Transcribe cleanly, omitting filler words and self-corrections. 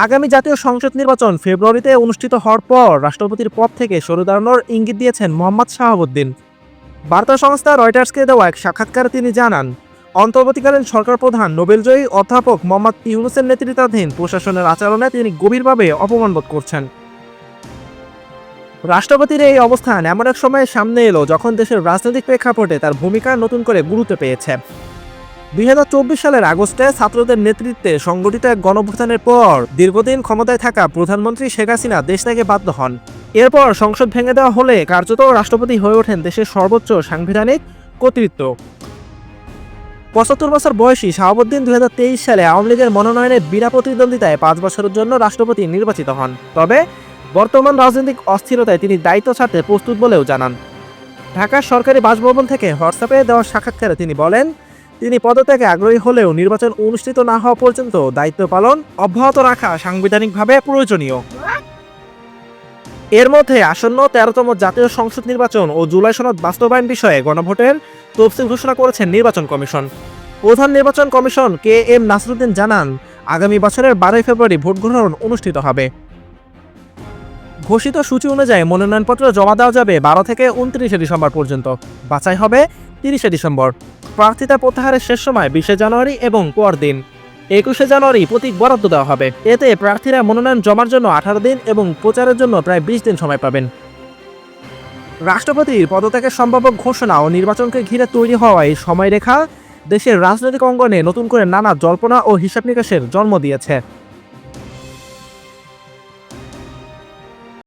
আগামী জাতীয় সংসদ নির্বাচন ফেব্রুয়ারিতে অনুষ্ঠিত হওয়ার পর রাষ্ট্রপতির পদ থেকে সরে দাঁড়ানোর ইঙ্গিত দিয়েছেন মোহাম্মদ শাহাবুদ্দিন। বার্তা সংস্থা রয়টার্সকে দেওয়া এক সাক্ষাৎকারে তিনি জানান, অন্তর্বর্তীকালীন সরকার প্রধান নোবেলজয়ী অধ্যাপক মোহাম্মদ ইউনূসের নেতৃত্বাধীন প্রশাসনের আচরণে তিনি গভীরভাবে অপমানবোধ করছেন। রাষ্ট্রপতির এই অবস্থান এমন এক সময়ে সামনে এলো যখন দেশের রাজনৈতিক প্রেক্ষাপটে তার ভূমিকা নতুন করে গুরুত্ব পেয়েছে। 2024 সালের আগস্টে ছাত্রদের নেতৃত্বে সংগঠিত এক গণঅভ্যুত্থানের পর দীর্ঘদিন ক্ষমতায় থাকা প্রধানমন্ত্রী শেখ হাসিনা দেশ থেকে বাধ্য হন। এরপর সংসদ ভেঙে দেওয়া হলে কার্যত রাষ্ট্রপতি হয়ে ওঠেন দেশের সর্বোচ্চ সাংবিধানিক কর্তৃত্ব। 75 বছর বয়সী শাহাবুদ্দিন 2023 সালে আওয়ামী লীগের মনোনয়নে বিনা প্রতিদ্বন্দ্বিতায় 5 বছরের জন্য রাষ্ট্রপতি নির্বাচিত হন। তবে বর্তমান রাজনৈতিক অস্থিরতায় তিনি দায়িত্ব ছাড়তে প্রস্তুত বলেও জানান। ঢাকার সরকারি বাসভবন থেকে হোয়াটসঅ্যাপে দেওয়া সাক্ষাৎকারে তিনি বলেন, তিনি পদত্যাগে আগ্রহী হলেও নির্বাচন অনুষ্ঠিত না হওয়া পর্যন্ত দায়িত্ব পালন অব্যাহত রাখা সাংবিধানিকভাবে প্রয়োজনীয়। এর মধ্যে আসন্ন 13তম জাতীয় সংসদ নির্বাচন ও জুলাই সনদ বাস্তবায়ন বিষয়ে গণভোটের তফসিল ঘোষণা করেছেন নির্বাচন কমিশন। প্রধান নির্বাচন কমিশন KM নাসিরুদ্দিন জানান, আগামী বছরের 12 ফেব্রুয়ারি ভোট গ্রহণ অনুষ্ঠিত হবে। ঘোষিত সূচি অনুযায়ী মনোনয়নপত্র জমা দেওয়া যাবে 12 থেকে 29 ডিসেম্বর পর্যন্ত। বাছাই হবে 30 ডিসেম্বর। প্রার্থিতা প্রত্যাহারের শেষ সময় 20 জানুয়ারি এবং পরদিন 21 জানুয়ারি প্রতীক বরাদ্দ দেওয়া হবে। এতে প্রার্থীরা মনোনয়ন জমার জন্য 18 দিন এবং প্রচারের জন্য প্রায় 20 দিন সময় পাবেন। রাষ্ট্রপতির পদত্যাগের সম্ভাব্য ঘোষণা ও নির্বাচনকে ঘিরে তৈরি হওয়া এই সময়রেখা দেশের রাজনৈতিক অঙ্গনে নতুন করে নানা জল্পনা ও হিসাব নিকাশের জন্ম দিয়েছে।